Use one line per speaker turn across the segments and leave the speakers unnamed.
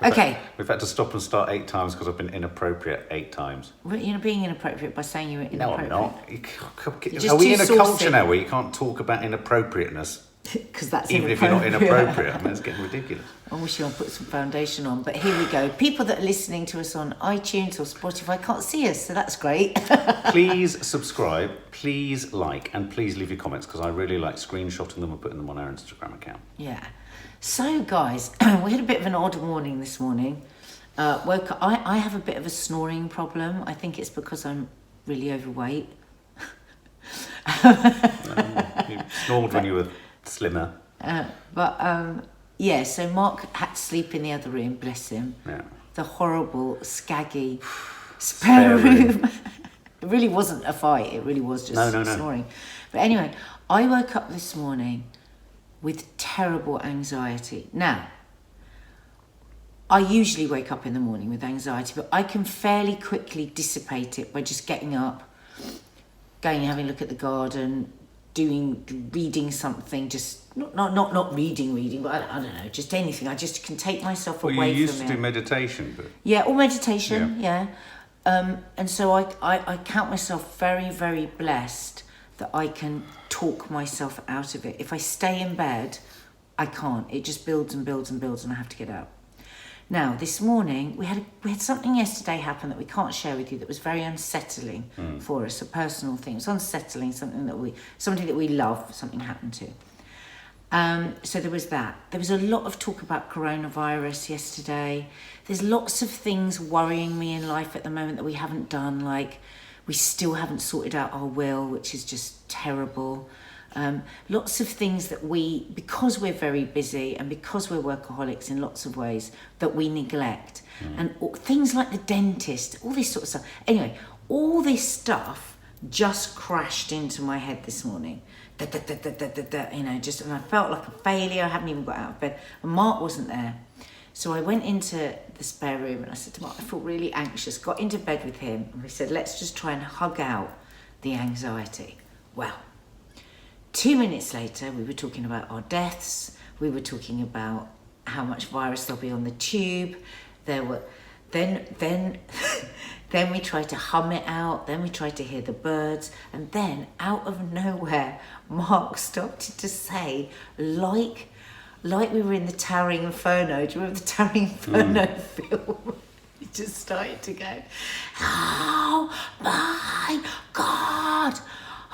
Okay.
We've had to stop and start 8 times because I've been inappropriate 8 times.
Well, you're being inappropriate by saying you were inappropriate.
No, I'm not.
just
Are we
too
in a
saucy.
culture now where you can't talk about inappropriateness?
Because that's
Even if you're not inappropriate. I mean, it's getting ridiculous.
I wish you would put some foundation on, but here we go. People that are listening to us on iTunes or Spotify can't see us, so that's great.
Please subscribe, please like, and please leave your comments because I really like screenshotting them and putting them on our Instagram account.
Yeah. So, guys, we had a bit of an odd morning this morning. Woke up. I have a bit of a snoring problem. I think it's because I'm really overweight.
You snored when you were slimmer.
Yeah, so Mark had to sleep in the other room, bless him.
Yeah.
The horrible, scaggy spare room. It really wasn't a fight, it really was just snoring. But anyway, I woke up this morning with terrible anxiety. Now, I usually wake up in the morning with anxiety, but I can fairly quickly dissipate it by just getting up, going and having a look at the garden, reading something, just not reading, but I don't know, just anything. I just can take myself away from it.
Well, you used to do meditation, but...
Yeah, or meditation, yeah. And so I count myself very, very blessed that I can talk myself out of it. If I stay in bed, I can't. It just builds and builds and builds and I have to get out. Now, this morning, we had something yesterday happen that we can't share with you that was very unsettling for us, a personal thing. It was unsettling, somebody that we love, something happened to. So there was that. There was a lot of talk about coronavirus yesterday. There's lots of things worrying me in life at the moment that we haven't done, like we still haven't sorted out our will, which is just terrible. Lots of things that because we're very busy and because we're workaholics in lots of ways, that we neglect. And things like the dentist, all this sort of stuff. Anyway, all this stuff just crashed into my head this morning. And I felt like a failure. I haven't even got out of bed. And Mark wasn't there. So I went into the spare room and I said to Mark, I feel really anxious. Got into bed with him and we said, let's just try and hug out the anxiety. Well, 2 minutes later, we were talking about our deaths. We were talking about how much virus there'll be on the tube. Then we tried to hum it out. Then we tried to hear the birds. And then, out of nowhere, Mark stopped to say, like we were in the Towering Inferno. Do you remember the Towering Inferno film? He just started to go, oh my God,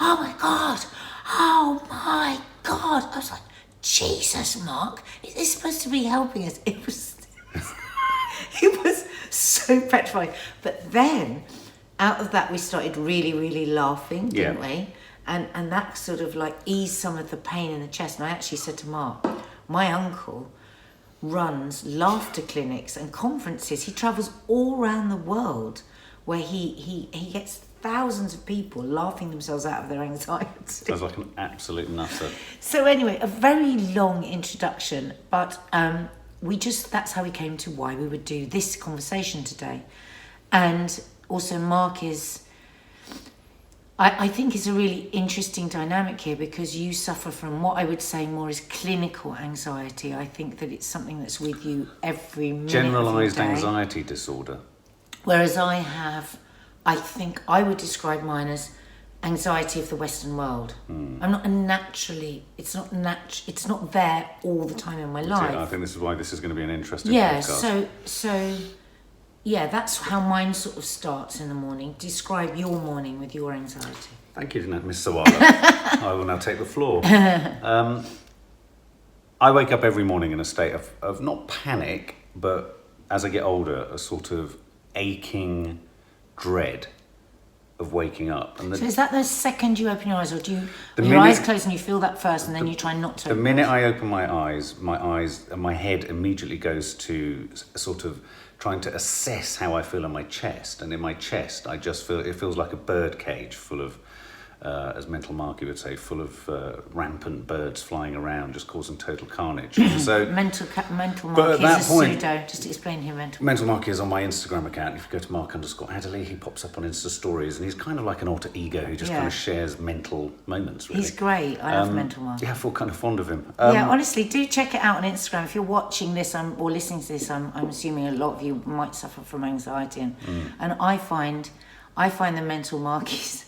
oh my God, oh my God. I was like, Jesus, Mark, is this supposed to be helping us? It was so petrifying. But then, out of that, we started really, really laughing, didn't we? And that sort of like eased some of the pain in the chest. And I actually said to Mark, my uncle runs laughter clinics and conferences. He travels all around the world where he gets thousands of people laughing themselves out of their anxiety.
Sounds like an absolute nutter.
So anyway, a very long introduction, but that's how we came to why we would do this conversation today. And also Mark I think it's a really interesting dynamic here because you suffer from what I would say more is clinical anxiety. I think that it's something that's with you every minute
Generalised
of your day.
anxiety disorder.
Whereas I think I would describe mine as anxiety of the Western world. I'm not it's not there all the time in my life.
I think this is why this is going to be an interesting podcast.
So that's how mine sort of starts in the morning. Describe your morning with your anxiety.
Thank you, Miss Sawalha. I will now take the floor. I wake up every morning in a state of not panic, but as I get older, a sort of aching dread of waking up. And
so is that the second you open your eyes, or do your eyes close and you feel that first and then you try not to?
The minute I open my eyes and my head immediately goes to sort of trying to assess how I feel in my chest. And in my chest, I just feel, it feels like a bird cage full of as Mental Marky would say, full of rampant birds flying around, just causing total carnage. So
mental
but
Marky
at
is
that
a
point,
pseudo. Just explain who
Mental Marky is on my Instagram account. If you go to Mark_Adderley, he pops up on Insta stories, and he's kind of like an alter ego who just kind of shares mental moments. Really,
he's great. I love Mental Marky.
Yeah, I feel kind of fond of him.
Yeah, honestly, do check it out on Instagram. If you're watching this or listening to this, I'm assuming a lot of you might suffer from anxiety, and I find the Mental Markies,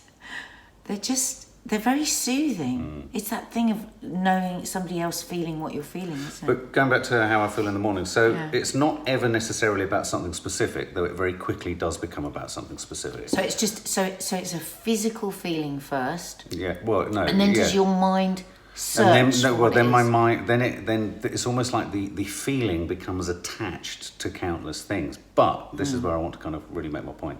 they're very soothing. It's that thing of knowing somebody else feeling what you're feeling, isn't it?
But going back to how I feel in the morning, so it's not ever necessarily about something specific, though it very quickly does become about something specific.
So it's just so it's a physical feeling first.
Yeah, well, no.
And then does your mind search?
And then my mind, then it's almost like the feeling becomes attached to countless things. But this is where I want to kind of really make my point.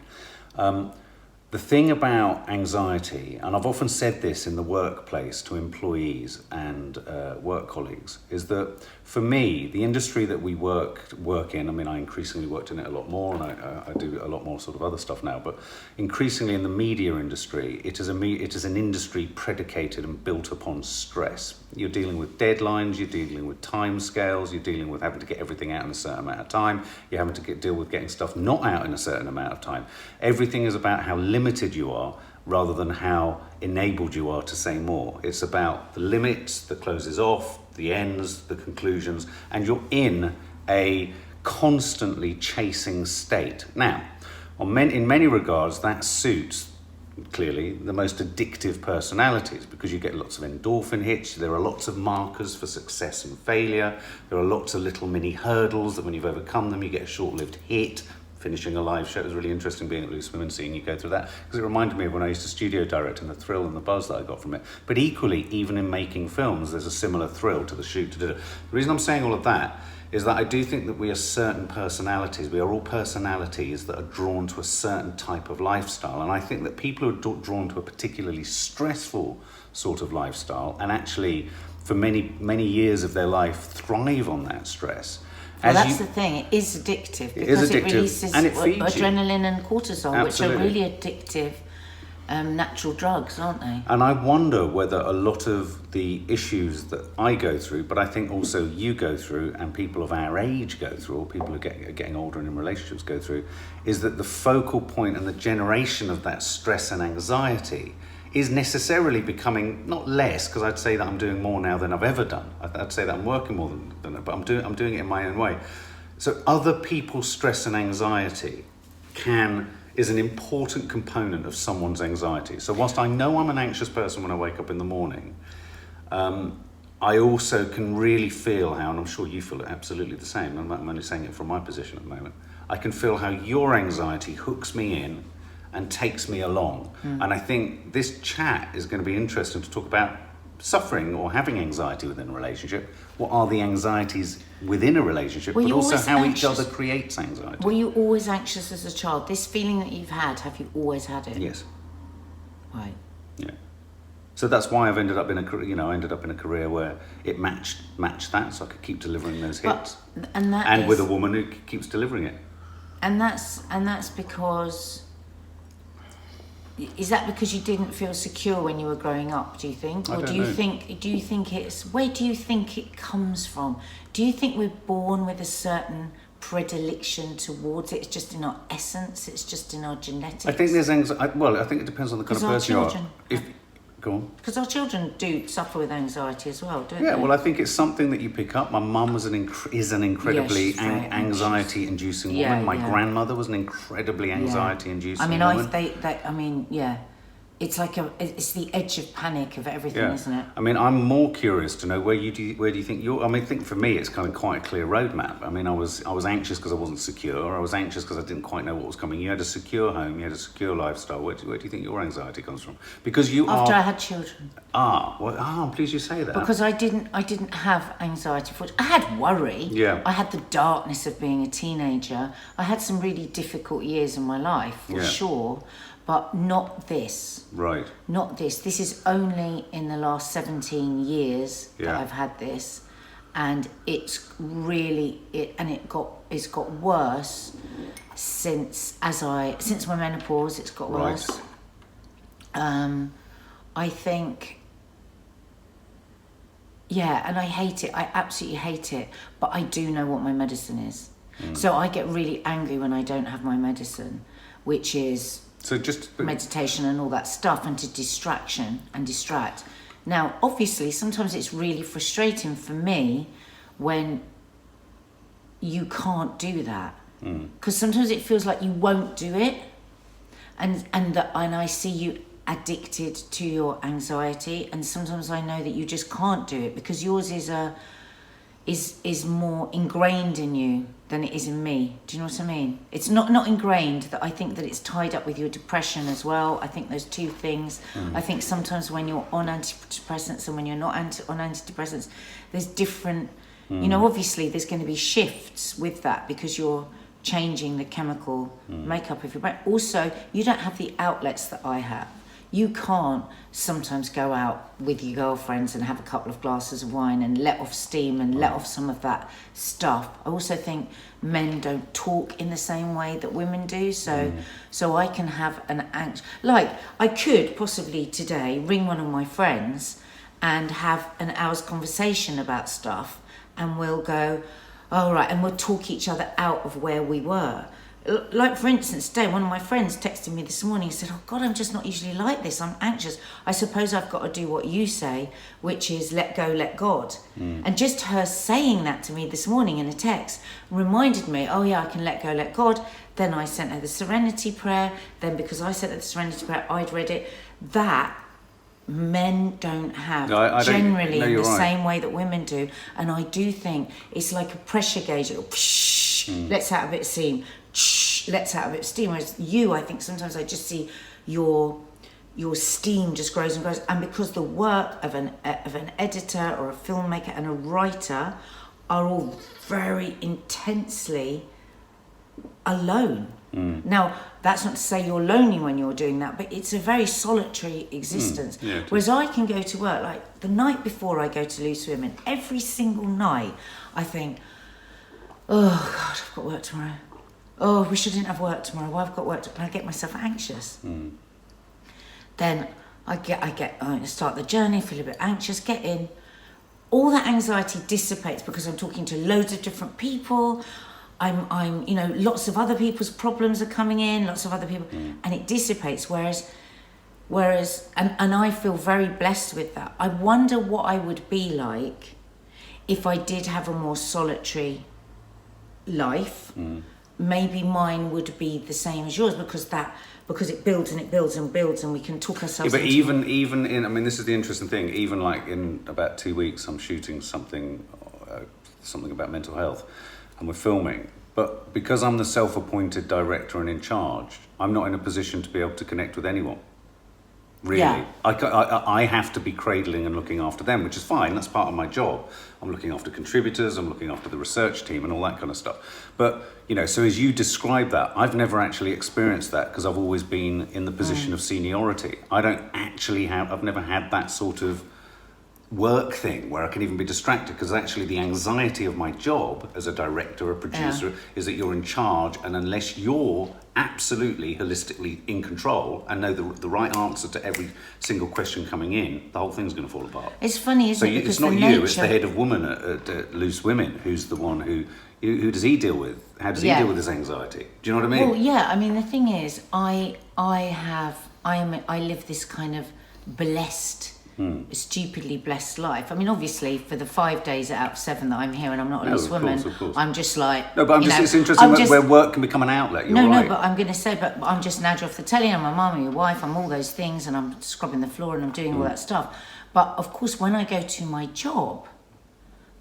The thing about anxiety, and I've often said this in the workplace to employees and work colleagues, is that for me, the industry that we work in, I mean, I increasingly worked in it a lot more, and I do a lot more sort of other stuff now, but increasingly in the media industry, it is an industry predicated and built upon stress. You're dealing with deadlines, you're dealing with timescales, you're dealing with having to get everything out in a certain amount of time, you're having to deal with getting stuff not out in a certain amount of time. Everything is about how limited you are rather than how enabled you are to say more. It's about the limits, the closes off, the ends, the conclusions, and you're in a constantly chasing state. Now, in many regards, that suits clearly the most addictive personalities, because you get lots of endorphin hits, there are lots of markers for success and failure, there are lots of little mini hurdles that when you've overcome them you get a short-lived hit. Finishing a live show, it was really interesting being at Blue Swim and seeing you go through that, because it reminded me of when I used to studio direct and the thrill and the buzz that I got from it. But equally, even in making films, there's a similar thrill to the shoot. The reason I'm saying all of that is that I do think that we are certain personalities. We are all personalities that are drawn to a certain type of lifestyle. And I think that people who are drawn to a particularly stressful sort of lifestyle and actually for many, many years of their life thrive on that stress.
Well, that's the thing. It is addictive because it releases
and it feeds
adrenaline and cortisol,
Absolutely.
which are really addictive natural drugs, aren't they?
And I wonder whether a lot of the issues that I go through, but I think also you go through and people of our age go through, or people who are getting older and in relationships go through, is that the focal point and the generation of that stress and anxiety is necessarily becoming not less, because I'd say that I'm doing more now than I've ever done. I'd say that I'm working more than but I'm doing it in my own way. So other people's stress and anxiety is an important component of someone's anxiety. So whilst I know I'm an anxious person when I wake up in the morning, I also can really feel how, and I'm sure you feel it absolutely the same, I'm only saying it from my position at the moment, I can feel how your anxiety hooks me in and takes me along. And I think this chat is going to be interesting to talk about suffering or having anxiety within a relationship. What are the anxieties within a relationship, but also how each other creates anxiety.
Were you always anxious as a child? This feeling that you've had, have you always had it?
Yes.
Right.
Yeah. So that's why I've ended up in a career where it matched that, so I could keep delivering those hits. And with a woman who keeps delivering it. And
that's because. Is that because you didn't feel secure when you were growing up, do you think? Or do you think it's, where do you think it comes from? Do you think we're born with a certain predilection towards it? It's just in our essence, it's just in our genetics?
I think there's anxiety, well, I think it depends on the kind of person you are. Go on.
Because our children do suffer with anxiety as well, don't they?
Yeah, well, I think it's something that you pick up. My mum is an incredibly anxiety-inducing woman. My grandmother was an incredibly anxiety-inducing woman. It's like it's the edge of panic of everything, isn't it? I mean, I'm more curious to know where do you think you're. I mean, I think for me it's kind of quite a clear roadmap. I mean, I was anxious because I wasn't secure. I was anxious because I didn't quite know what was coming. You had a secure home. You had a secure lifestyle. Where do you think your anxiety comes from? Because
after I had children.
I'm pleased you say that.
Because I didn't have anxiety for it. I had worry.
Yeah.
I had the darkness of being a teenager. I had some really difficult years in my life, for sure. But not this.
Right.
Not this. This is only in the last 17 years that I've had this, and it's really it's got worse since my menopause. It's got worse. I think, yeah, and I hate it. I absolutely hate it. But I do know what my medicine is. So I get really angry when I don't have my medicine, which is meditation and all that stuff, and to distraction and distract. Now, obviously, sometimes it's really frustrating for me when you can't do that, because sometimes it feels like you won't do it, and I see you addicted to your anxiety, and sometimes I know that you just can't do it because yours is more ingrained in you than it is in me. Do you know what I mean? It's not ingrained, that I think that it's tied up with your depression as well. I think those two things. I think sometimes when you're on antidepressants and when you're not on antidepressants, there's different, you know, obviously there's going to be shifts with that because you're changing the chemical makeup of your brain. Also, you don't have the outlets that I have. You can't sometimes go out with your girlfriends and have a couple of glasses of wine and let off steam and let off some of that stuff. I also think men don't talk in the same way that women do. So I can have like I could possibly today ring one of my friends and have an hour's conversation about stuff, and we'll go, all right, and we'll talk each other out of where we were. Like, for instance, today, one of my friends texted me this morning and said, oh, God, I'm just not usually like this. I'm anxious. I suppose I've got to do what you say, which is let go, let God. And just her saying that to me this morning in a text reminded me, oh, yeah, I can let go, let God. Then I sent her the Serenity Prayer. Then because I sent her the Serenity Prayer, I'd read it. That men don't have generally in the same way that women do. And I do think it's like a pressure gauge. Lets out a bit of steam. Lets out a bit of steam. Whereas you, I think sometimes I just see your steam just grows and grows. And because the work of an editor or a filmmaker and a writer are all very intensely alone. Now, that's not to say you're lonely when you're doing that, but it's a very solitary existence. Whereas I can go to work, like the night before I go to Loose Women, every single night I think, oh God, I've got work tomorrow. Oh, I wish I didn't have work tomorrow. Well, I've got work tomorrow. I get myself anxious. Then I start the journey, feel a bit anxious, get in. All that anxiety dissipates because I'm talking to loads of different people. I'm lots of other people's problems are coming in, lots of other people, and it dissipates. Whereas, and I feel very blessed with that. I wonder what I would be like if I did have a more solitary life. Maybe mine would be the same as yours because it builds and it builds and builds, and we can talk ourselves.
Yeah, but even in, I mean, this is the interesting thing. Even like in about 2 weeks, I'm shooting something about mental health, and we're filming. But because I'm the self-appointed director and in charge, I'm not in a position to be able to connect with anyone. Really, yeah. I have to be cradling and looking after them, which is fine. That's part of my job. I'm looking after contributors, I'm looking after the research team and all that kind of stuff. But, so as you describe that, I've never actually experienced that because I've always been in the position of seniority. I've never had that sort of work thing where I can even be distracted, because actually the anxiety of my job as a director or producer is that you're in charge, and unless you're absolutely holistically in control and know the right answer to every single question coming in, the whole thing's going to fall apart.
It's funny, isn't it?
It's not you, it's the head of women at Loose Women who's the one who does he deal with? How does he deal with his anxiety? Do you know what I mean?
Well, yeah, I mean, the thing is, I live this kind of blessed, stupidly blessed life. I mean, obviously, for the 5 days out of 7 that I'm here and I'm not a loose woman, of course. I'm just like...
No, but it's interesting where work can become an outlet.
No, but I'm going to say, but I'm just Nadia off the telly, I'm a mum, I'm your wife, I'm all those things, and I'm scrubbing the floor and I'm doing all that stuff. But, of course, when I go to my job,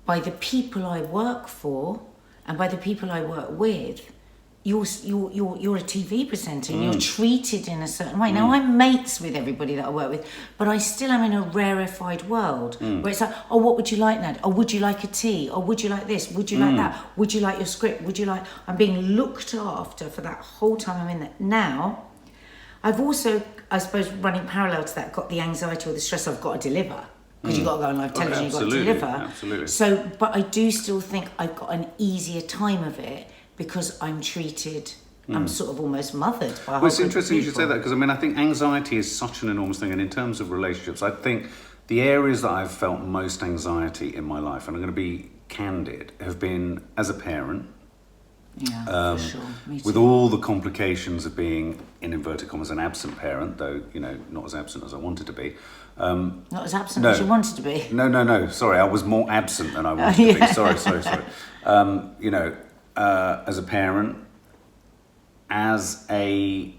by the people I work for and by the people I work with, you're a TV presenter and you're treated in a certain way. Now, I'm mates with everybody that I work with, but I still am in a rarefied world where it's like, oh, what would you like, Nad? Oh, would you like a tea? Or would you like this? Would you like that? Would you like your script? I'm being looked after for that whole time I'm in there. Now, I've also, I suppose, running parallel to that, got the anxiety or the stress I've got to deliver. Because you've got to go on live television, you've got to deliver.
Absolutely.
So, but I do still think I've got an easier time of it, because I'm treated I'm sort of almost mothered by a whole
Well, it's
group of
interesting you should say
people.
that, because I mean, I think anxiety is such an enormous thing, and in terms of relationships, I think the areas that I've felt most anxiety in my life, and I'm going to be candid, have been as a parent,
Yeah, for sure. Me too.
with all the complications of being, in inverted commas, an absent parent, though, you know, not as absent as I wanted to be.
Not as absent
No.
as you wanted to be.
No, sorry, I was more absent than I wanted to be. Sorry. You know, as a parent, as a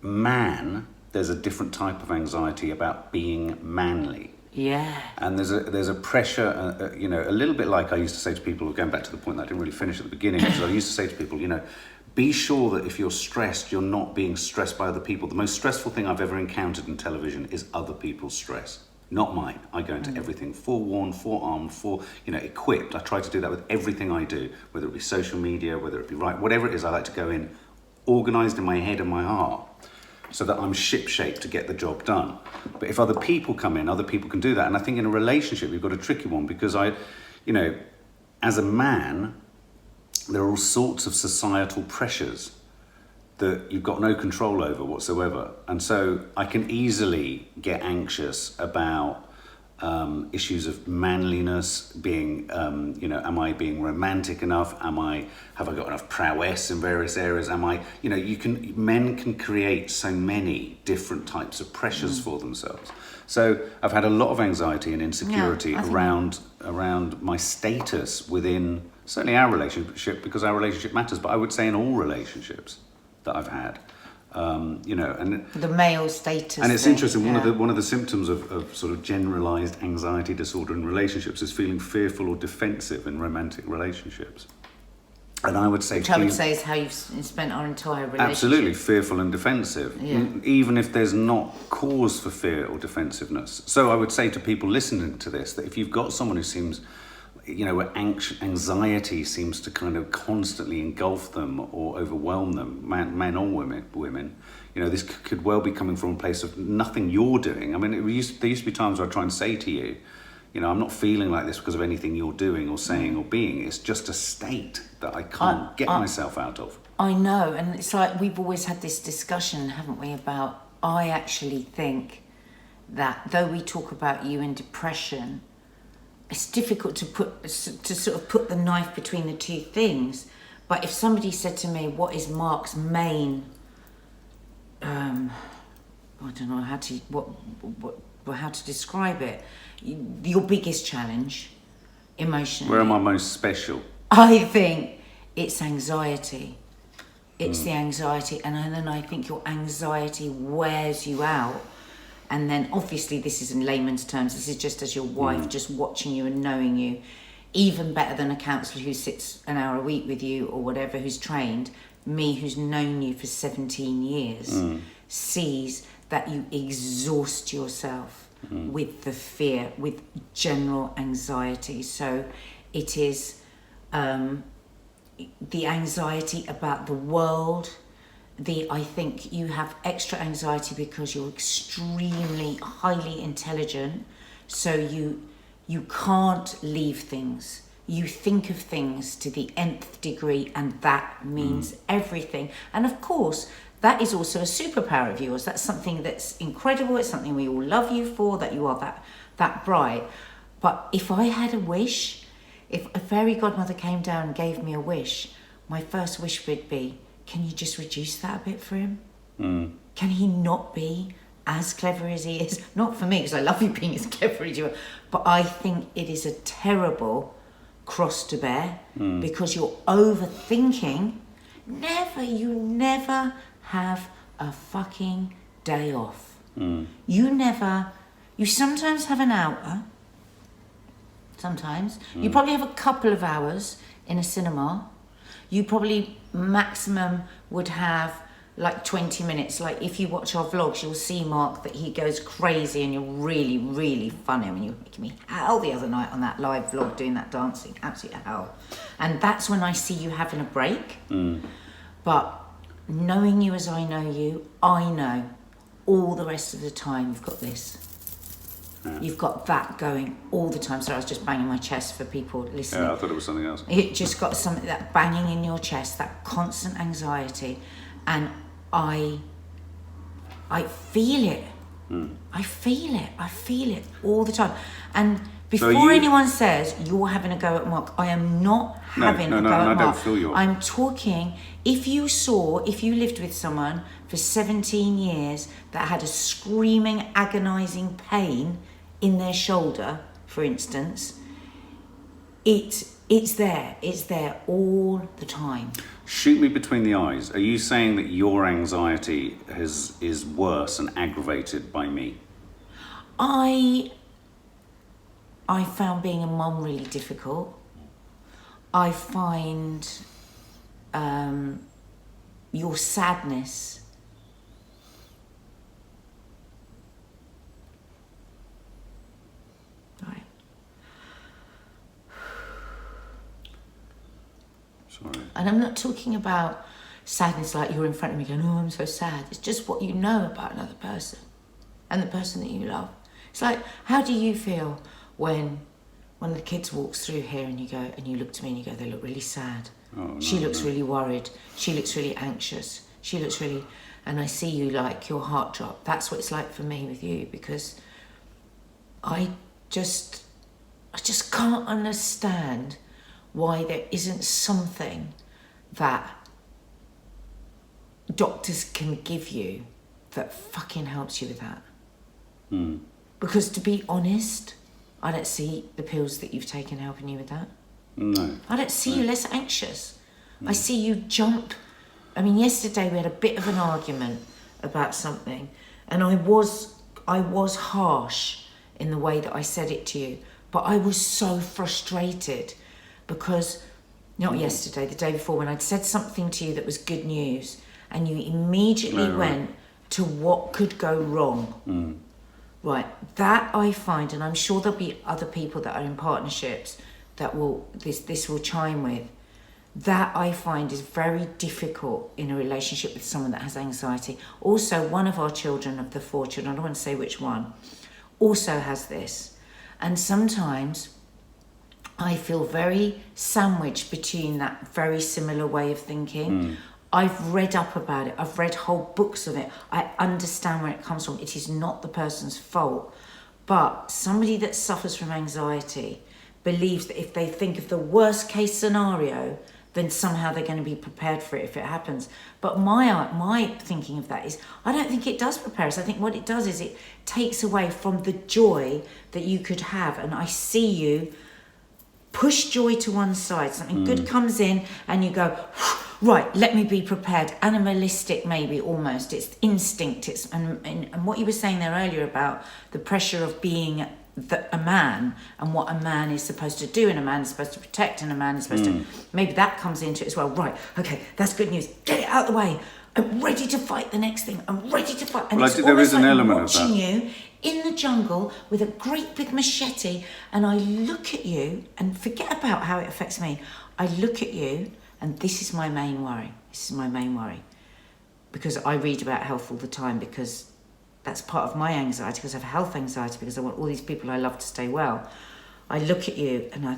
man, there's a different type of anxiety about being manly.
Yeah.
And there's a pressure, you know, a little bit like I used to say to people, going back to the point that I didn't really finish at the beginning, is I used to say to people, you know, be sure that if you're stressed, you're not being stressed by other people. The most stressful thing I've ever encountered in television is other people's stress, not mine. I go into everything forewarned, forearmed, equipped. I try to do that with everything I do, whether it be social media, whether it be whatever it is. I like to go in organised in my head and my heart, so that I'm ship-shape to get the job done. But if other people come in, other people can do that. And I think in a relationship, we've got a tricky one, because as a man, there are all sorts of societal pressures that you've got no control over whatsoever. And so I can easily get anxious about issues of manliness, being, am I being romantic enough? Have I got enough prowess in various areas? Men can create so many different types of pressures for themselves. So I've had a lot of anxiety and insecurity around my status within certainly our relationship, because our relationship matters, but I would say in all relationships that I've had. And
The male status.
and it's
thing,
interesting.
yeah.
One of the symptoms of sort of generalized anxiety disorder in relationships is feeling fearful or defensive in romantic relationships. And I would say,
Which I would say is how you've spent our entire relationship.
absolutely fearful and defensive,
Yeah.
even if there's not cause for fear or defensiveness. So I would say to people listening to this that if you've got someone who seems, where anxiety seems to kind of constantly engulf them or overwhelm them, men or women, this could well be coming from a place of nothing you're doing. I mean, there used to be times where I try and say to you, I'm not feeling like this because of anything you're doing or saying or being. It's just a state that I can't get myself out of.
I know, and it's like we've always had this discussion, haven't we, about I actually think that though we talk about you in depression, it's difficult to sort of put the knife between the two things. But if somebody said to me, what is Mark's main, I don't know how to describe it, your biggest challenge emotionally.
Where am I most special?
I think it's anxiety. It's the anxiety, and then I think your anxiety wears you out. And then obviously this is in layman's terms, this is just as your wife, just watching you and knowing you, even better than a counsellor who sits an hour a week with you or whatever, who's trained. Me, who's known you for 17 years, sees that you exhaust yourself with the fear, with general anxiety. So it is the anxiety about the world. I think you have extra anxiety because you're extremely highly intelligent, so you can't leave things. You think of things to the nth degree, and that means everything. And of course, that is also a superpower of yours. That's something that's incredible. It's something we all love you for, that you are that bright. But if I had a wish, if a fairy godmother came down and gave me a wish, my first wish would be, can you just reduce that a bit for him? Can he not be as clever as he is? Not for me, because I love you being as clever as you are. But I think it is a terrible cross to bear, because you're overthinking. You never have a fucking day off. You sometimes have an hour. Sometimes. You probably have a couple of hours in a cinema. You probably maximum would have like 20 minutes. Like if you watch our vlogs, you'll see, Mark, that he goes crazy and you're really, really funny. I mean, you were making me hell the other night on that live vlog doing that dancing. Absolute hell. And that's when I see you having a break. But knowing you as I know you, I know all the rest of the time you've got this. You've got that going all the time. So I was just banging my chest for people listening.
Yeah, I thought it was something else.
It just got something, that banging in your chest, that constant anxiety, and I feel it. I feel it all the time. And before anyone says you're having a go at Mark, I am not having a go at Mark.
I don't feel you.
I'm talking, if you lived with someone for 17 years that had a screaming, agonising pain in their shoulder, for instance, it's there all the time.
Shoot me between the eyes. Are you saying that your anxiety is worse and aggravated by me?
I found being a mum really difficult. I find your sadness right.
Sorry.
And I'm not talking about sadness like you're in front of me going, oh, I'm so sad. It's just what you know about another person and the person that you love. It's like, how do you feel when one of the kids walks through here and you look to me and you go, they look really sad. She looks really worried. She looks really anxious. She looks really, and I see you, like, your heart drop. That's what it's like for me with you, because I just can't understand why there isn't something that doctors can give you that fucking helps you with that. Because to be honest, I don't see the pills that you've taken helping you with that.
No.
I don't see you less anxious. I see you jump. I mean, yesterday we had a bit of an argument about something, and I was harsh in the way that I said it to you, but I was so frustrated because, not yesterday, the day before, when I'd said something to you that was good news, and you immediately went to what could go wrong. Right, that I find, and I'm sure there'll be other people that are in partnerships that this will chime with, that I find is very difficult in a relationship with someone that has anxiety. Also, one of our children, of the 4 children, I don't want to say which one, also has this. And sometimes I feel very sandwiched between that very similar way of thinking. I've read up about it. I've read whole books of it. I understand where it comes from. It is not the person's fault. But somebody that suffers from anxiety believes that if they think of the worst case scenario, then somehow they're going to be prepared for it if it happens. But my thinking of that is, I don't think it does prepare us. I think what it does is it takes away from the joy that you could have. And I see you push joy to one side. Something good comes in and you go, right, let me be prepared. Animalistic, maybe, almost. It's instinct. And what you were saying there earlier about the pressure of being a man and what a man is supposed to do, and a man is supposed to protect, and a man is supposed to, maybe that comes into it as well. Right, okay, that's good news. Get it out of the way. I'm ready to fight the next thing. I'm ready to fight. And it's
there is an element of that.
Watching you in the jungle with a great big machete, and I look at you, and forget about how it affects me. I look at you, and this is my main worry. Because I read about health all the time, because that's part of my anxiety, because I have health anxiety, because I want all these people I love to stay well. I look at you and I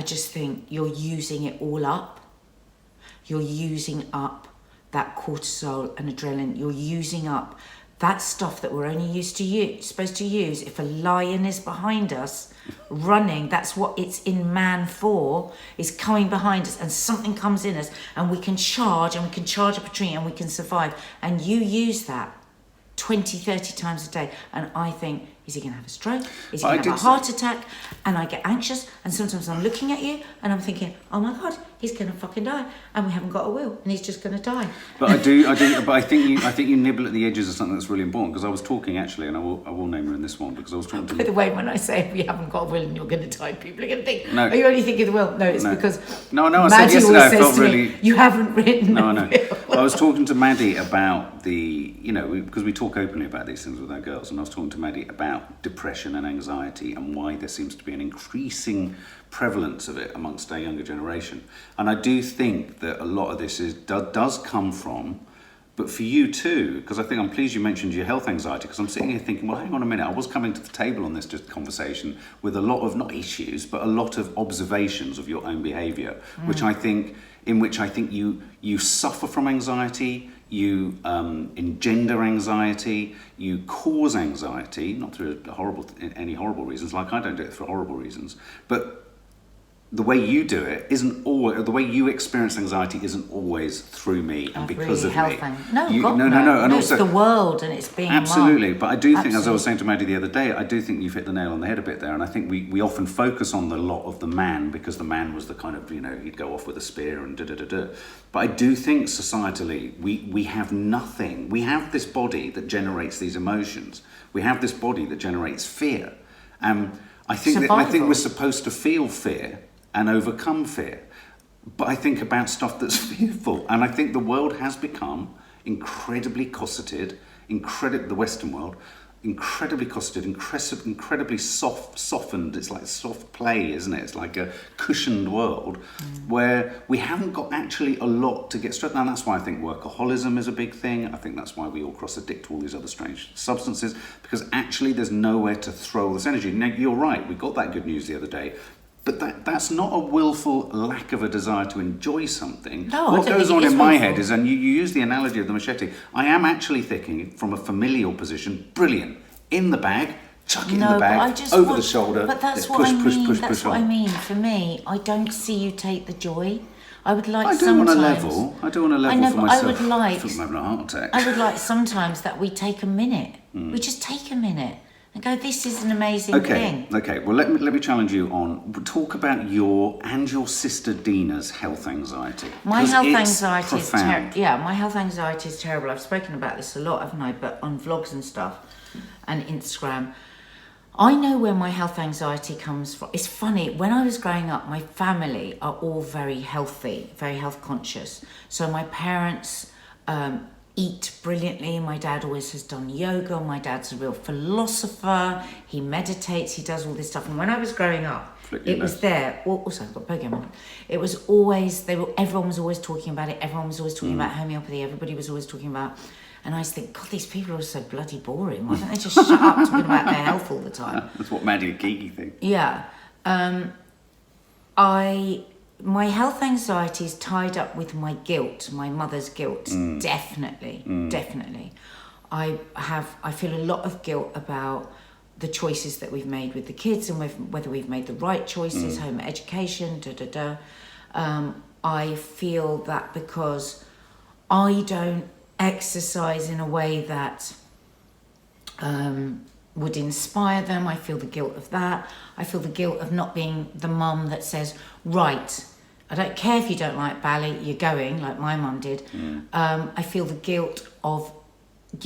just think you're using it all up. You're using up that cortisol and adrenaline. You're using up that stuff that we're only supposed to use if a lion is behind us running. That's what it's in man for, is coming behind us, and something comes in us and we can charge up a tree and we can survive. And you use that 20, 30 times a day. And I think, is he going to have a stroke? Is he going to have a heart attack? And I get anxious, and sometimes I'm looking at you and I'm thinking, oh my God, he's going to fucking die, and we haven't got a will, and he's just going to die.
But I think you nibble at the edges of something that's really important, because I was talking, actually, and I will name her in this one, because I was talking to...
By the way, when I say we haven't got a will and you're going to die, people are going to think, are you only thinking of the will? No, it's because
I said yesterday I felt really...
you haven't written
No, I know. I was talking to Maddie about because we talk openly about these things with our girls, and I was talking to Maddie about depression and anxiety and why there seems to be an increasing prevalence of it amongst our younger generation. And I do think that a lot of this does come from but for you too, because I think I'm pleased you mentioned your health anxiety, because I'm sitting here thinking, well, hang on a minute, I was coming to the table on this just conversation with a lot of, not issues, but a lot of observations of your own behaviour, which I think you suffer from anxiety, you engender anxiety, you cause anxiety, not through any horrible reasons, like I don't do it for horrible reasons, but the way you do it isn't always, the way you experience anxiety isn't always through me and because of me.
No,
and
it's
also
the world and it's being
absolutely. But I do think,
absolutely.
as I was saying to Maddie the other day, I do think you've hit the nail on the head a bit there. And I think we often focus on the lot of the man because the man was the kind of, he'd go off with a spear and da-da-da-da. But I do think societally we have nothing. We have this body that generates these emotions. We have this body that generates fear. I think we're supposed to feel fear and overcome fear. But I think about stuff that's fearful. And I think the world has become incredibly cosseted, the Western world, incredibly cosseted, incredibly softened. It's like soft play, isn't it? It's like a cushioned world where we haven't got actually a lot to get straight. And that's why I think workaholism is a big thing. I think that's why we all cross-addict to all these other strange substances, because actually there's nowhere to throw this energy. Now, you're right, we got that good news the other day. But that's not a willful lack of a desire to enjoy something.
No,
what goes on in my head is, and you use the analogy of the machete, I am actually thinking from a familial position, brilliant, in the bag, chuck it in the bag, over the shoulder,
but that's
what I mean.
That's what I mean. For me, I don't see you take the joy. I would like
I do
sometimes...
on a level for myself.
I would like...
I feel I'm having a heart attack.
I would like sometimes that we take a minute. We just take a minute. And go, this is an amazing thing.
Okay, well, let me challenge you on, talk about your sister Dina's health anxiety.
My health anxiety is terrible. Yeah, my health anxiety is terrible. I've spoken about this a lot, haven't I? But on vlogs and stuff and Instagram. I know where my health anxiety comes from. It's funny, when I was growing up, my family are all very healthy, very health conscious. So my parents... eat brilliantly. My dad always has done yoga. My dad's a real philosopher. He meditates. He does all this stuff. And when I was growing up, it was there. Also, I've got Pokemon. It was always everyone was always talking about it. Everyone was always talking about homeopathy. Everybody was always talking about. And I used to think, God, these people are so bloody boring. Why don't they just shut up talking about their health all the time?
That's what Maddie and Kiki think.
Yeah. My health anxiety is tied up with my guilt, my mother's guilt. Definitely. I feel a lot of guilt about the choices that we've made with the kids and whether we've made the right choices, home education, I feel that because I don't exercise in a way that would inspire them. I feel the guilt of that. I feel the guilt of not being the mum that says, right, I don't care if you don't like ballet, you're going, like my mum did. I feel the guilt of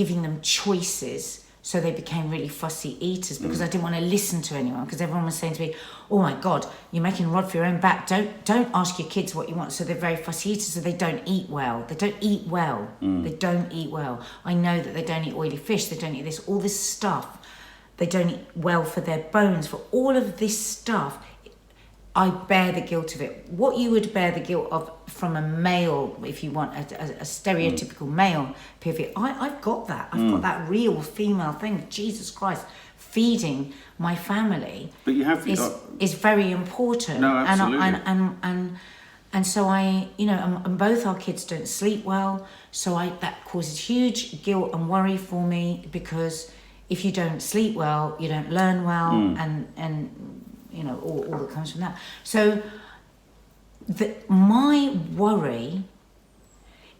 giving them choices, so they became really fussy eaters because I didn't want to listen to anyone, because everyone was saying to me, oh my God, you're making a rod for your own back. Don't ask your kids what you want. So they're very fussy eaters, so they don't eat well. They don't eat well. I know that they don't eat oily fish. They don't eat this, all this stuff. They don't eat well for their bones, for all of this stuff. I bear the guilt of it. What you would bear the guilt of from a male, if you want a stereotypical male POV, I've got that. I've got that real female thing. Jesus Christ, feeding my family.
But you have
is very important.
No, absolutely.
And so and both our kids don't sleep well. So that causes huge guilt and worry for me, because if you don't sleep well, you don't learn well, and all that comes from that. So my worry,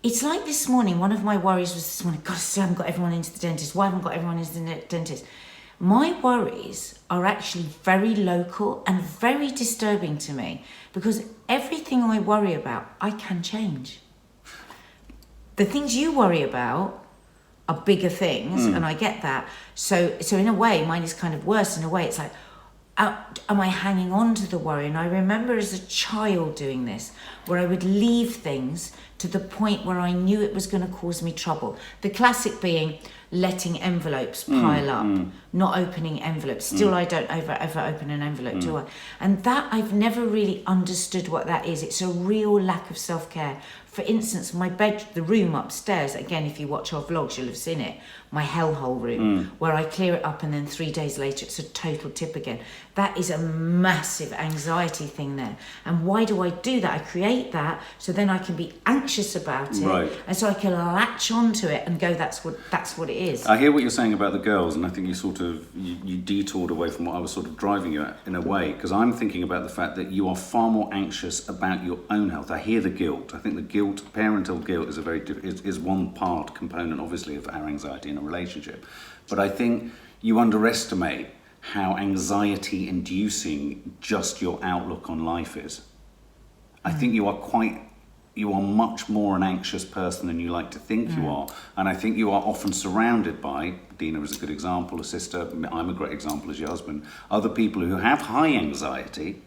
it's like this morning, one of my worries was this morning, God, I haven't got everyone into the dentist. Why haven't I got everyone into the dentist? My worries are actually very local and very disturbing to me, because everything I worry about, I can change. The things you worry about are bigger things, and I get that. So in a way, mine is kind of worse. In a way, it's like, am I hanging on to the worry? And I remember as a child doing this, where I would leave things to the point where I knew it was going to cause me trouble. The classic being letting envelopes pile up, not opening envelopes. Still, I don't ever open an envelope, do I? And that, I've never really understood what that is. It's a real lack of self-care. For instance, the room upstairs, again, if you watch our vlogs, you'll have seen it, my hellhole room, where I clear it up and then 3 days later it's a total tip again. That is a massive anxiety thing there. And why do I do that? I create that so then I can be anxious about it,
Right.
and so I can latch onto it and go, that's what it is.
I hear what you're saying about the girls, and I think you detoured away from what I was sort of driving you at in a way, because I'm thinking about the fact that you are far more anxious about your own health. I hear the guilt. I think the guilt, parental guilt, is one part component, obviously, of our anxiety in a relationship. But I think you underestimate how anxiety-inducing just your outlook on life is. I think you are much more an anxious person than you like to think you are. And I think you are often surrounded by, Dina is a good example, a sister, I'm a great example as your husband, other people who have high anxiety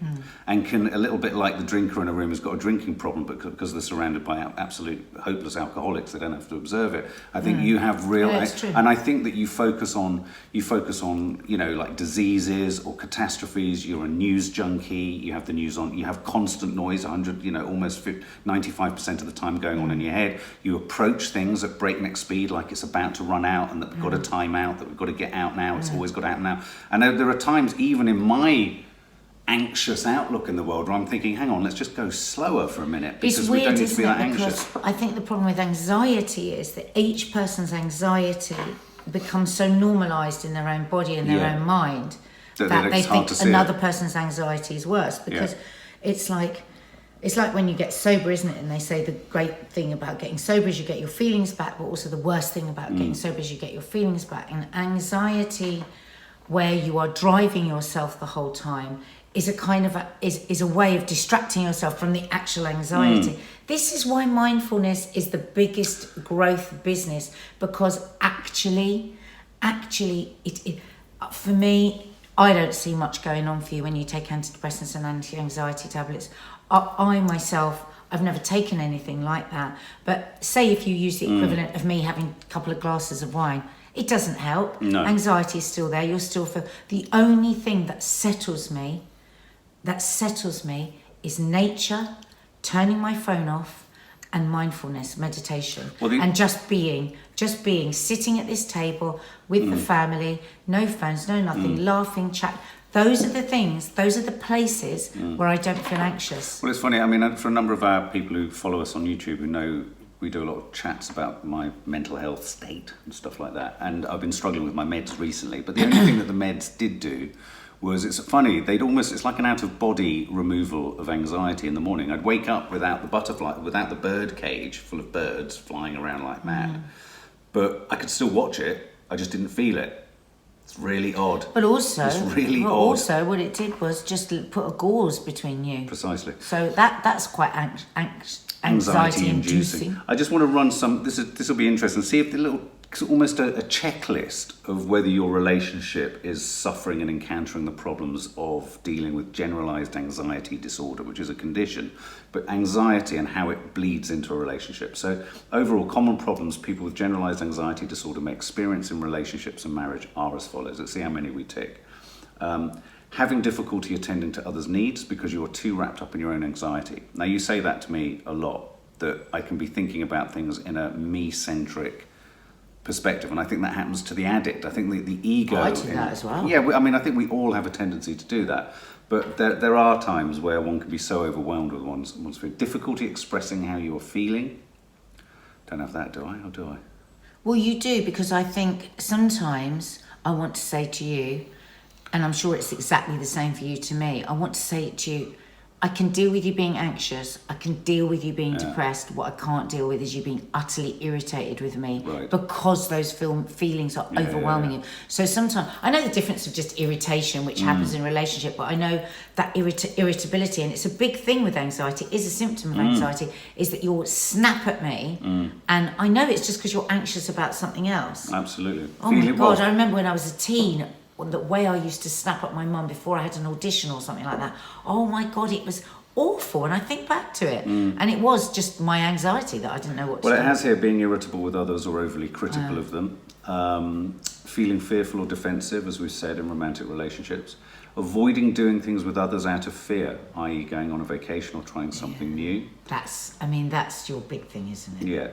and can, a little bit like the drinker in a room who's got a drinking problem, but because they're surrounded by absolute hopeless alcoholics, they don't have to observe it. I think you have real, and I think that you focus on, like diseases or catastrophes. You're a news junkie, you have the news on, you have constant noise, almost 95% of the time going on in your head. You approach things at breakneck speed like it's about to run out and that we've got to time out, that we've got to get out now, it's always got to happen now. And there are times, even in my anxious outlook in the world, where I'm thinking, hang on, let's just go slower for a minute, because we don't need to be that anxious.
Because I think the problem with anxiety is that each person's anxiety becomes so normalised in their own body and their own mind that they think another person's anxiety is worse, because it's like when you get sober, isn't it? And they say the great thing about getting sober is you get your feelings back, but also the worst thing about getting sober is you get your feelings back. And anxiety, where you are driving yourself the whole time, is a kind of is a way of distracting yourself from the actual anxiety. This is why mindfulness is the biggest growth business, because actually, it for me, I don't see much going on for you when you take antidepressants and anti-anxiety tablets. I myself, I've never taken anything like that. But say if you use the equivalent of me having a couple of glasses of wine, it doesn't help.
No.
Anxiety is still there. You're still the only thing that settles me is nature, turning my phone off, and mindfulness, meditation, and just being, sitting at this table with the family, no phones, no nothing, laughing, chat. Those are the things, those are the places where I don't feel anxious.
Well, it's funny, I mean, for a number of our people who follow us on YouTube, who know we do a lot of chats about my mental health state and stuff like that, and I've been struggling with my meds recently, but the only thing that the meds did do was, it's funny, it's like an out-of-body removal of anxiety in the morning. I'd wake up without the bird cage full of birds flying around like mad, but I could still watch it, I just didn't feel it. It's really odd.
But also,
odd.
Also what it did was just put a gauze between you.
Precisely.
So that's quite anxiety inducing.
I just want to run some. This will be interesting. See if it's almost a checklist of whether your relationship is suffering and encountering the problems of dealing with generalized anxiety disorder, which is a condition, but anxiety and how it bleeds into a relationship. So overall, common problems people with generalized anxiety disorder may experience in relationships and marriage are as follows. Let's see how many we tick. Having difficulty attending to others' needs because you are too wrapped up in your own anxiety. Now, you say that to me a lot, that I can be thinking about things in a me-centric perspective, and I think that happens to the addict. I think the ego...
I do that as well.
Yeah, I mean, I think we all have a tendency to do that, but there are times where one can be so overwhelmed with one's feeling. Difficulty expressing how you are feeling. Don't have that, do I? Or do I?
Well, you do, because I think sometimes I want to say to you, and I'm sure it's exactly the same for you to me, I want to say to you, I can deal with you being anxious, I can deal with you being depressed. What I can't deal with is you being utterly irritated with me, because those feelings are overwhelming you. So sometimes, I know the difference of just irritation, which happens in a relationship, but I know that irritability, and it's a big thing with anxiety, is a symptom of anxiety, is that you'll snap at me, and I know it's just because you're anxious about something else.
Absolutely.
Oh my God, I remember when I was a teen, the way I used to snap at my mum before I had an audition or something like that. Oh my God, it was awful. And I think back to it, and it was just my anxiety that I didn't know what to do.
Well, it has here being irritable with others or overly critical of them, feeling fearful or defensive, as we've said, in romantic relationships, avoiding doing things with others out of fear, i.e. going on a vacation or trying something new.
That's your big thing, isn't it?
Yeah.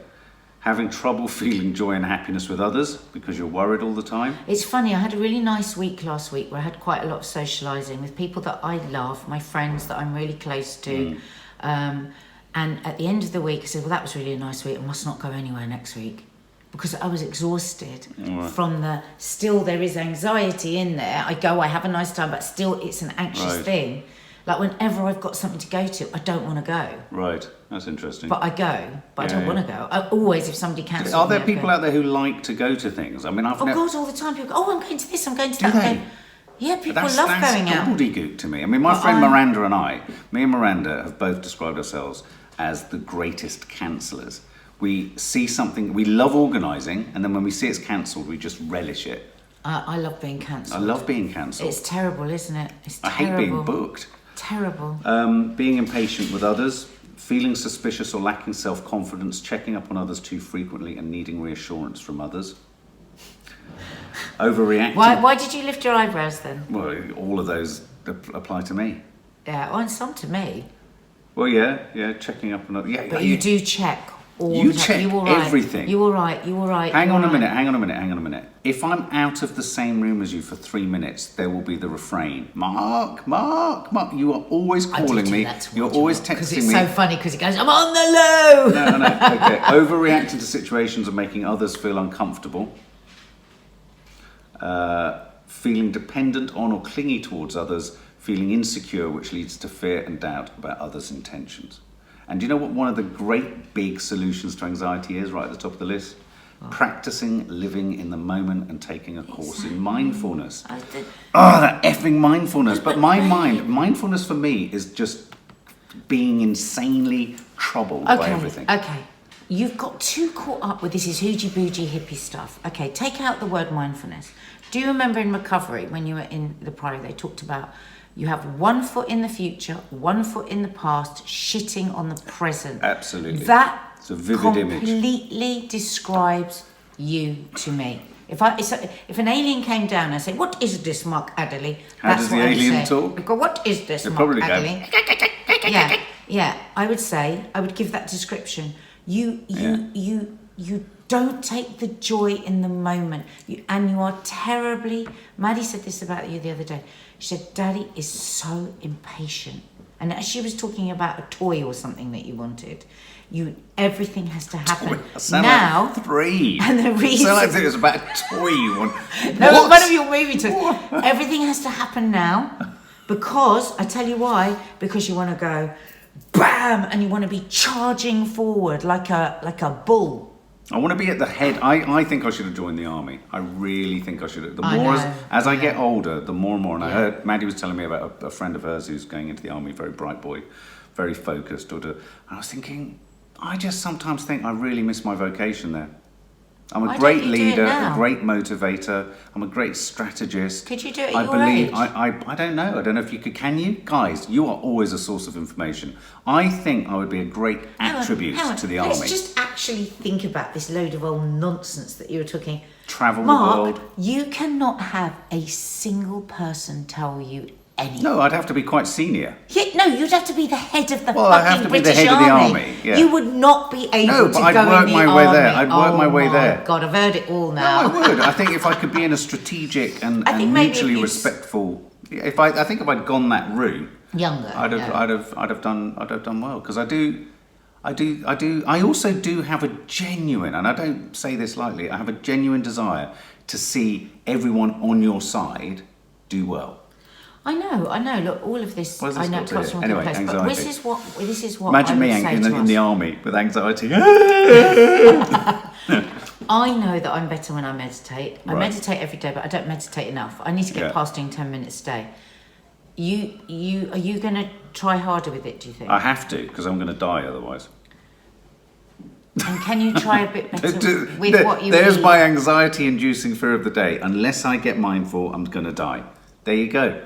Having trouble feeling joy and happiness with others because you're worried all the time.
It's funny, I had a really nice week last week where I had quite a lot of socialising with people that I love, my friends that I'm really close to. And at the end of the week, I said, well, that was really a nice week. I must not go anywhere next week. Because I was exhausted from still there is anxiety in there. I go, I have a nice time, but still it's an anxious thing. Like whenever I've got something to go to, I don't want to go.
Right, that's interesting.
But I go, but I don't want to go. I always, if somebody cancels.
Are there people out there who like to go to things? I mean,
God, all the time people go, oh, I'm going to this, I'm going to
Do
that.
they?
Yeah, people love going out.
That's gobbledygook to me. I mean, my friend Miranda and me and Miranda have both described ourselves as the greatest cancellers. We see something, we love organising, and then when we see it's cancelled, we just relish it.
I love being cancelled.
I love being cancelled.
It's terrible, isn't it? It's terrible.
I hate being booked.
Terrible.
Being impatient with others, feeling suspicious or lacking self-confidence, checking up on others too frequently and needing reassurance from others. Overreacting.
Why did you lift your eyebrows then?
Well, all of those apply to me.
Yeah, and some to me.
Well, yeah, checking up on others. Yeah,
but you do check.
You check everything.
You all right.
Hang on a minute. If I'm out of the same room as you for 3 minutes, there will be the refrain. Mark, you are always calling me. You're always texting me.
Because it's so funny because it goes, I'm on the low.
No. Okay. Overreacting to situations and making others feel uncomfortable. Feeling dependent on or clingy towards others. Feeling insecure, which leads to fear and doubt about others' intentions. And do you know what one of the great big solutions to anxiety is, right at the top of the list? Practicing living in the moment and taking a course in mindfulness. That effing mindfulness. But mindfulness for me is just being insanely troubled by everything.
Okay. You've got too caught up with this is hoogie-boogie hippie stuff. Okay, take out the word mindfulness. Do you remember in recovery when you were in the Priory, they talked about you have 1 foot in the future, 1 foot in the past, shitting on the present.
Absolutely.
That
it's a vivid image.
Completely describes you to me. If an alien came down and said, "What is this, Mark Adderley?"
How does the alien talk?
Because what is this, Mark Adderley? Yeah. I would give that description. You don't take the joy in the moment, and you are terribly. Maddie said this about you the other day. She said, "Daddy is so impatient," and she was talking about a toy or something that you wanted. Everything has to happen now.
Like 3.
And the reason
sound like it was about a toy you want.
No, one of your movie toys. Everything has to happen now, because I tell you why. Because you want to go, bam, and you want to be charging forward like a bull.
I want to be at the head. I think I should have joined the army. I really think I should have. The more as I get older, the more and more. And I heard Maddie was telling me about a friend of hers who's going into the army, very bright boy, very focused. And I was thinking, I just sometimes think I really miss my vocation there. I'm a great leader, a great motivator. I'm a great strategist.
Could you do it at your age?
I don't know. I don't know if you could. Can you? Guys, you are always a source of information. I think I would be a great attribute to the army.
Let's just actually think about this load of old nonsense that you were talking.
Travel
Mark,
the world.
You cannot have a single person tell you anything.
No, I'd have to be quite senior.
Yeah, no, you'd have to be the head of the
I'd have to be
British
the head
Army.
of the army. Yeah.
You would not be able to go
I'd work my way there. I'd work my way there.
God, I've heard it all now.
No, I would. I think if I could be in a strategic and mutually respectful. I think if I'd gone that route,
younger,
I'd have done well, because I also do have a genuine, and I don't say this lightly, I have a genuine desire to see everyone on your side do well.
I know. Look, all of this. I know it comes from a
anyway,
place,
anxiety.
But this is what.
Imagine me
in
the army with anxiety.
I know that I'm better when I meditate. I meditate every day, but I don't meditate enough. I need to get past doing 10 minutes a day. Are you going to try harder with it? Do you think?
I have to, because I'm going to die otherwise.
And can you try a bit better with what you
There's
eat?
my anxiety-inducing fear of the day. Unless I get mindful, I'm going to die. There you go.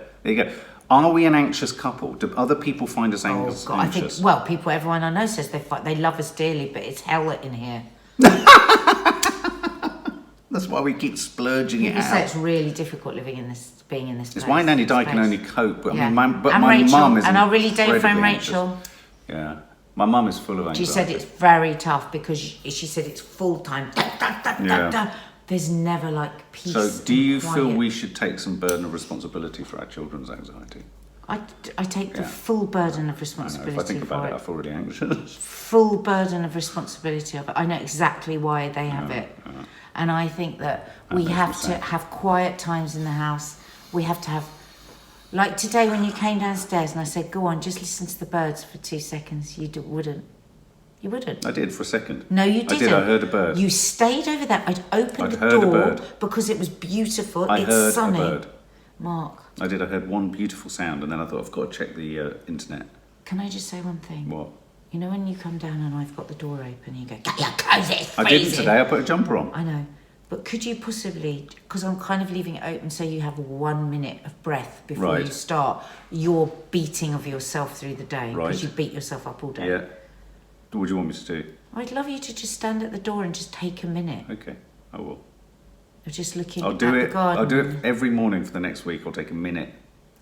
Are we an anxious couple? Do other people find us anxious?
God, I think, well, everyone I know says they love us dearly, but it's hell in here.
That's why we keep splurging it
People
out.
say it's really difficult being in this
It's
place.
why Nanny Di
this
can
space.
only cope. But
Yeah.
I mean, my
Rachel,
mum is
and I really do
incredibly
phone
anxious.
Rachel.
Yeah, my mum is full of anxiety.
She said it's very tough because she said it's full time.
Yeah.
There's never like peace.
So, do you
and
feel
quiet.
we should take some burden of responsibility for our children's anxiety?
I take the full burden of responsibility.
If I think about
for
it, I feel really anxious.
Full burden of responsibility of it. I know exactly why they have it. And I think that we
makes
have
me
to
sad.
have quiet times in the house. We have to have, like today when you came downstairs and I said, go on, just listen to the birds for 2 seconds. You wouldn't. You wouldn't.
I did for a second.
No, you didn't.
I did. I heard a bird.
You stayed over there. I'd opened
I'd
the
heard a
door
bird.
because it was beautiful.
I
it's
heard
sunny.
a bird.
Mark,
I did. I heard one beautiful sound, and then I thought I've got to check the internet.
can I just say one thing?
What?
You know when you come down and I've got the door open, you go, get your clothes, it's
I didn't
freezing."
today. I put a jumper on.
I know. But could you possibly, because I'm kind of leaving it open so you have 1 minute of breath before
Right.
you start your beating of yourself through the day, because
Right.
you beat yourself up all day.
Yeah. What do you want me to do?
I'd love you to just stand at the door and just take a minute
Okay, I will.
of just looking
I'll
at
do
the
it.
garden.
I'll do it every morning for the next week. I'll take a minute.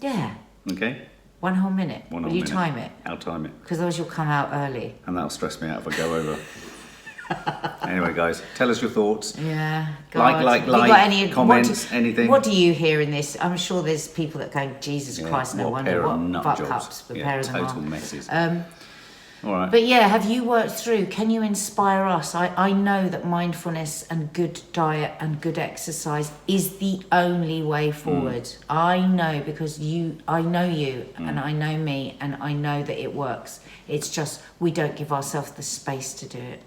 Yeah,
Okay.
1 whole minute.
One
Will
whole
you
minute.
time it?
I'll time it,
Because otherwise you'll come out early.
and that'll stress me out if I go over. Anyway, guys, tell us your thoughts.
Yeah.
Like,
Have you got any
comments, anything.
What do you hear in this? I'm sure there's people that go, Jesus
Yeah,
Christ, no
what
wonder
pair of
what
nut
fuck
jobs.
ups the
Yeah,
pair of them
total
are.
messes. All right.
But yeah, have you worked through? Can you inspire us? I know that mindfulness and good diet and good exercise is the only way forward. I know because I know you and I know me and I know that it works. It's just we don't give ourselves the space to do it.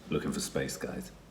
Looking for space, guys.